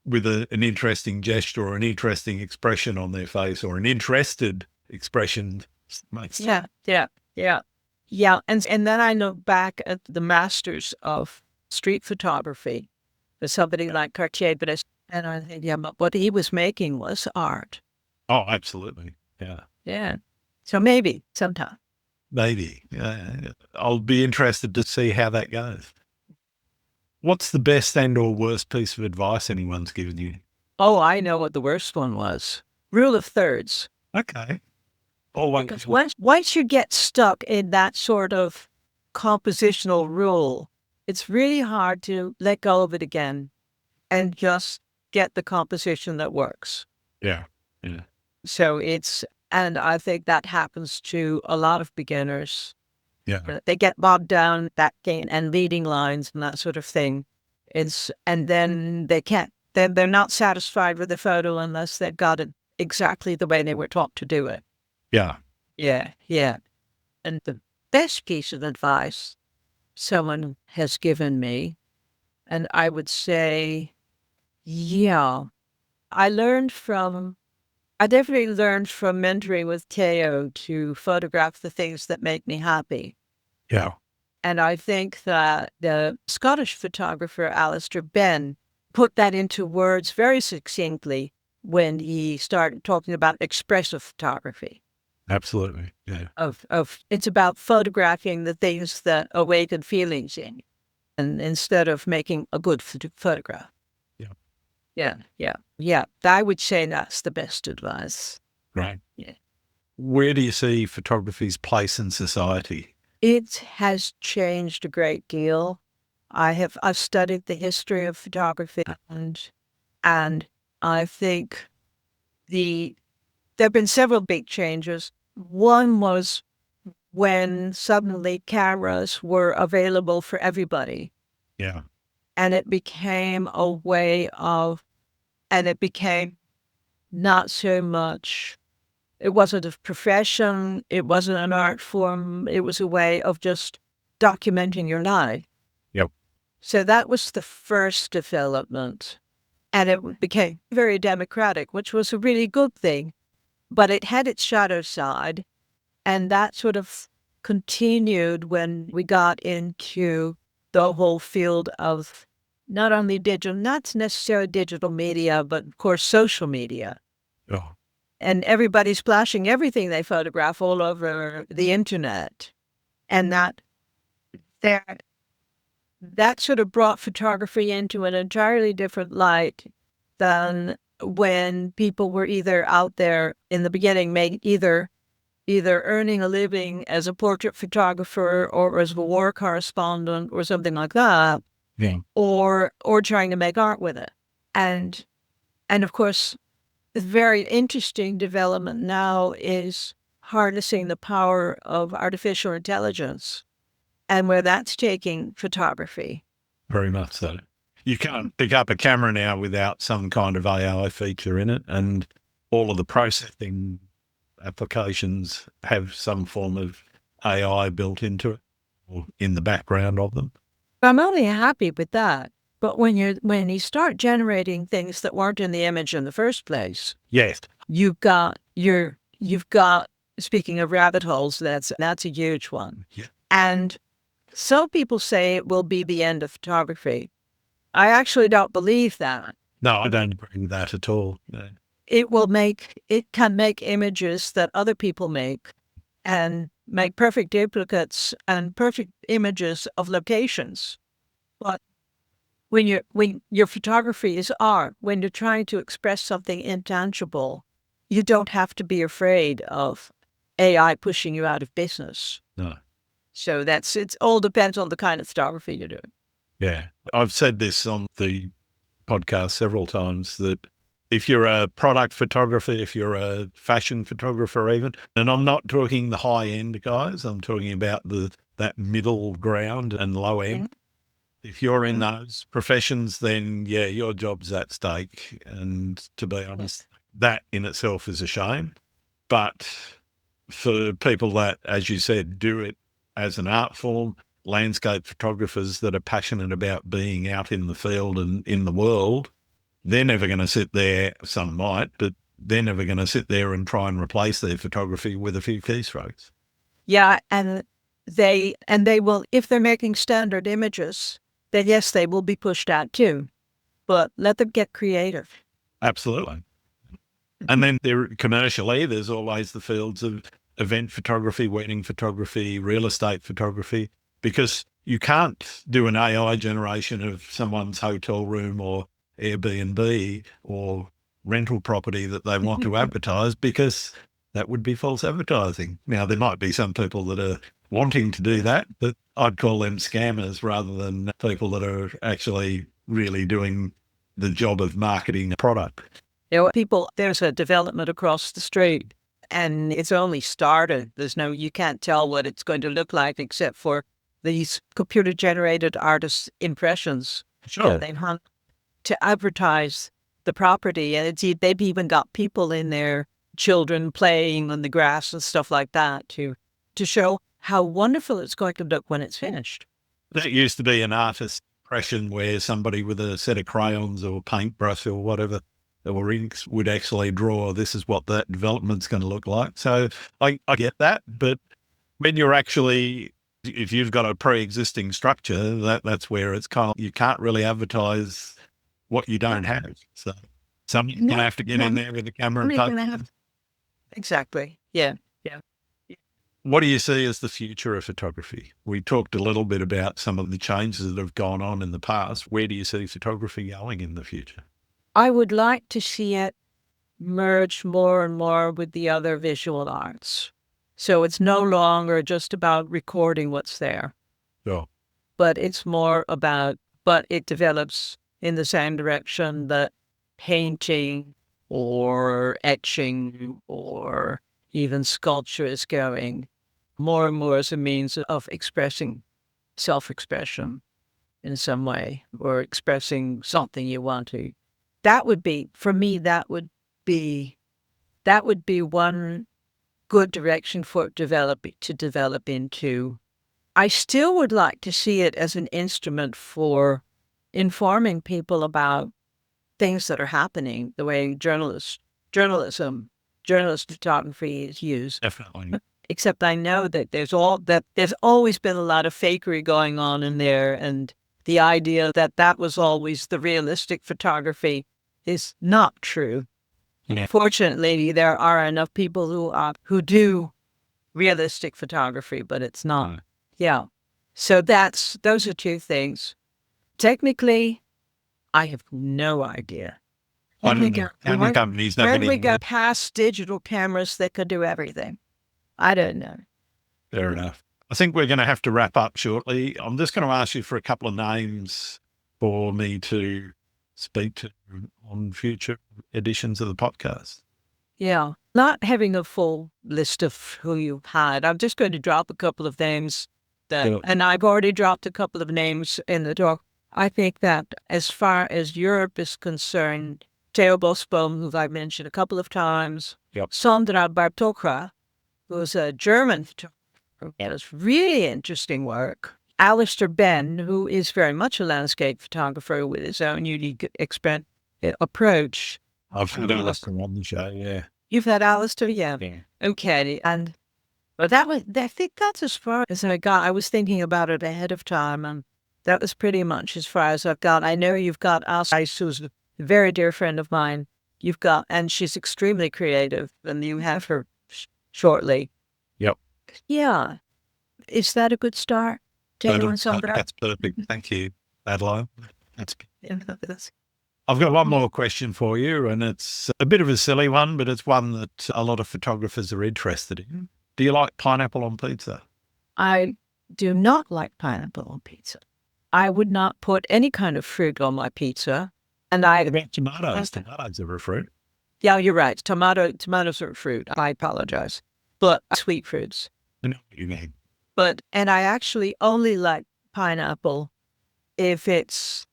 with an interesting gesture or an interesting expression on their face or an interested expression. Yeah. And then I look back at the masters of street photography, with somebody like Cartier, and I think, but what he was making was art. Oh, absolutely. Yeah. Yeah. So maybe sometime. Maybe. I'll be interested to see how that goes. What's the best and or worst piece of advice anyone's given you? Oh, I know what the worst one was. Rule of thirds. Okay. Because once you get stuck in that sort of compositional rule, it's really hard to let go of it again and just get the composition that works. Yeah. So and I think that happens to a lot of beginners. Yeah. They get bogged down that game and leading lines and that sort of thing. And then they're not satisfied with the photo unless they've got it exactly the way they were taught to do it. Yeah. Yeah. And the best piece of advice someone has given me, and I would say, Yeah. I learned from, I definitely learned from mentoring with Teo to photograph the things that make me happy. Yeah. And I think that the Scottish photographer Alistair Ben put that into words very succinctly when he started talking about expressive photography. Absolutely. Yeah. Of it's about photographing the things that awaken feelings in you, and instead of making a good photograph. Yeah. Yeah. I would say that's the best advice. Great. Yeah. Where do you see photography's place in society? It has changed a great deal. I've studied the history of photography, and I think there have been several big changes. One was when suddenly cameras were available for everybody, Yeah. and it became a way of, and it became not so much, it wasn't a profession, it wasn't an art form, it was a way of just documenting your life. Yep. So that was the first development. And it became very democratic, which was a really good thing. But it had its shadow side. And that sort of continued when we got into the whole field of not only digital, not necessarily digital media, but of course, social media. Oh, And everybody's splashing everything they photograph all over the internet. And there, that sort of brought photography into an entirely different light than when people were either out there in the beginning, either earning a living as a portrait photographer or as a war correspondent or something like that, yeah. or trying to make art with it. And of course, the very interesting development now is harnessing the power of artificial intelligence and where that's taking photography. Very much so. You can't pick up a camera now without some kind of AI feature in it, and all of the processing applications have some form of AI built into it or in the background of them. I'm only happy with that. But when you start generating things that weren't in the image in the first place, Yes. you've got speaking of rabbit holes, that's a huge one. Yeah. And some people say it will be the end of photography. I actually don't believe that. No, I don't agree with that at all. No. It can make images that other people make and make perfect duplicates and perfect images of locations. But when your photography is art, when you're trying to express something intangible, you don't have to be afraid of AI pushing you out of business. No. So it all depends on the kind of photography you're doing. Yeah. I've said this on the podcast several times that if you're a product photographer, if you're a fashion photographer even, and I'm not talking the high end guys, I'm talking about that middle ground and low end. If you're in those professions, then yeah, your job's at stake. And to be honest, that in itself is a shame. But for people that, as you said, do it as an art form, landscape photographers that are passionate about being out in the field and in the world, they're never going to sit there. Some might, but they're never going to sit there and try and replace their photography with a few keystrokes. Yeah, and they will, if they're making standard images, then yes, they will be pushed out too. But let them get creative. Absolutely. And then commercially, there's always the fields of event photography, wedding photography, real estate photography, because you can't do an AI generation of someone's hotel room or Airbnb or rental property that they want to advertise, because that would be false advertising. Now, there might be some people that are wanting to do that, but I'd call them scammers rather than people that are actually really doing the job of marketing a product. There's a development across the street and it's only started. You can't tell what it's going to look like except for these computer generated artist impressions. Sure. They hunt to advertise the property, and they've even got people in there, children playing on the grass and stuff like that to show how wonderful it's going to look when it's finished. That used to be an artist impression where somebody with a set of crayons or paintbrush or whatever or inks would actually draw, this is what that development's going to look like. So I get that. But when you're actually, if you've got a pre-existing structure, that's where it's kind of, you can't really advertise what you don't have. So somebody's going to have to get in there with the camera and touch. Exactly. Yeah. Yeah. What do you see as the future of photography? We talked a little bit about some of the changes that have gone on in the past. Where do you see photography going in the future? I would like to see it merge more and more with the other visual arts. So it's no longer just about recording what's there. Sure. But it's more about, but it develops in the same direction that painting or etching or even sculpture is going, more and more as a means of expressing self-expression in some way, or expressing something you want to. That would be, for me, that would be one good direction for it to develop into. I still would like to see it as an instrument for informing people about things that are happening, the way journalist photography is used. Definitely. Except I know that there's always been a lot of fakery going on in there, and the idea that was always the realistic photography is not true. Yeah. Fortunately, there are enough people who do realistic photography, but it's not. Yeah. So those are two things. Technically, I have no idea. When we go past digital cameras that could do everything, I don't know. Fair enough. I think we're going to have to wrap up shortly. I'm just going to ask you for a couple of names for me to speak to on future editions of the podcast. Yeah. Not having a full list of who you've had, I'm just going to drop a couple of names and I've already dropped a couple of names in the talk. I think that as far as Europe is concerned, Theo Bosboom, who I've mentioned a couple of times, Sandra Bartokra, who's a German photographer, does really interesting work. Alistair Benn, who is very much a landscape photographer with his own unique approach. I've had Alistair on the show, yeah. You've had Alistair? Yeah. Okay. But I think that's as far as I got. I was thinking about it ahead of time, and that was pretty much as far as I've got. I know you've got Alice, who's a very dear friend of mine. And she's extremely creative, and you have her shortly. Yep. Yeah. Is that a good start? That's perfect. Thank you, Madeline. I've got one more question for you, and it's a bit of a silly one, but it's one that a lot of photographers are interested in. Do you like pineapple on pizza? I do not like pineapple on pizza. I would not put any kind of fruit on my pizza. And tomatoes. Tomatoes are a fruit. Yeah, you're right. Tomatoes are a fruit. I apologize. But sweet fruits. I know what you mean. And I actually only like pineapple if it's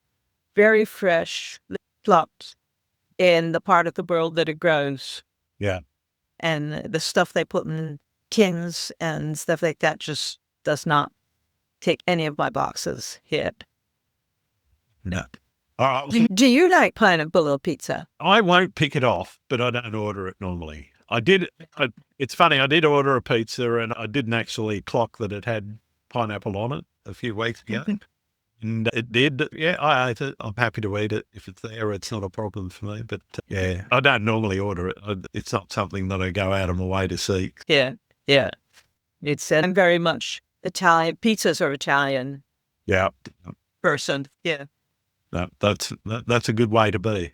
very fresh, plucked in the part of the world that it grows. Yeah. And the stuff they put in tins and stuff like that just does not tick any of my boxes yet. No. All right. Do you like pineapple on pizza? I won't pick it off, but I don't order it normally. It's funny, I did order a pizza and I didn't actually clock that it had pineapple on it a few weeks ago. And it did. Yeah, I ate it. I'm happy to eat it. If it's there, it's not a problem for me. But yeah, I don't normally order it. It's not something that I go out of my way to seek. Yeah. It's I'm very much Italian. Pizzas are Italian. Yeah. Person. Yeah. No, that's a good way to be.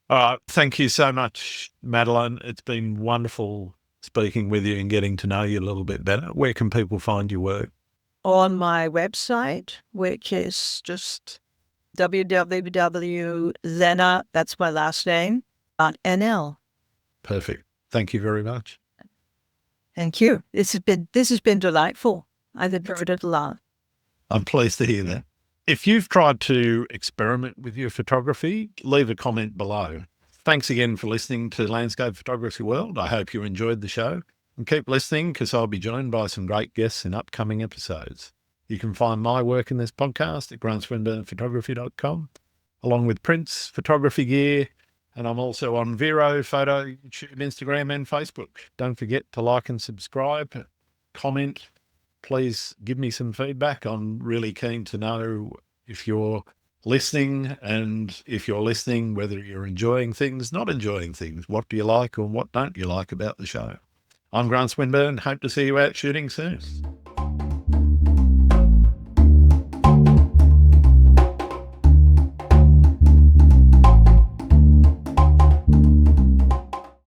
All right. Thank you so much, Madeleine. It's been wonderful speaking with you and getting to know you a little bit better. Where can people find your work? On my website, which is just www.lenagh, that's my last name, .nl. Perfect. Thank you very much. Thank you. This has been delightful. I've enjoyed it a lot. I'm pleased to hear that. If you've tried to experiment with your photography, leave a comment below. Thanks again for listening to Landscape Photography World. I hope you enjoyed the show. And keep listening because I'll be joined by some great guests in upcoming episodes. You can find my work in this podcast at grantswinburnephotography.com, along with prints, photography gear, and I'm also on Vero, Photo, YouTube, Instagram, and Facebook. Don't forget to like and subscribe, comment. Please give me some feedback. I'm really keen to know if you're listening, and if you're listening, whether you're enjoying things, not enjoying things. What do you like or what don't you like about the show? I'm Grant Swinburne. Hope to see you out shooting soon.